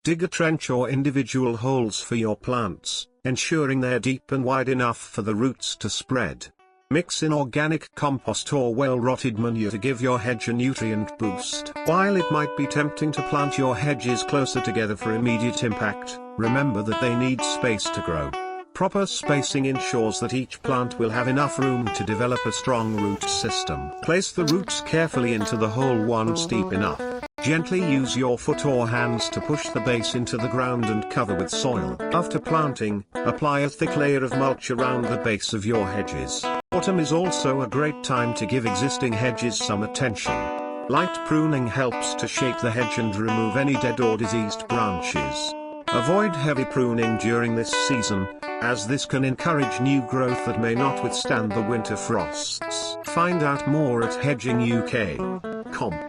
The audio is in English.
Dig a trench or individual holes for your plants, ensuring they're deep and wide enough for the roots to spread. Mix in organic compost or well-rotted manure to give your hedge a nutrient boost. While it might be tempting to plant your hedges closer together for immediate impact, remember that they need space to grow. Proper spacing ensures that each plant will have enough room to develop a strong root system. Place the roots carefully into the hole once deep enough. Gently use your foot or hands to push the base into the ground and cover with soil. After planting, apply a thick layer of mulch around the base of your hedges. Autumn is also a great time to give existing hedges some attention. Light pruning helps to shape the hedge and remove any dead or diseased branches. Avoid heavy pruning during this season, as this can encourage new growth that may not withstand the winter frosts. Find out more at hedginguk.com.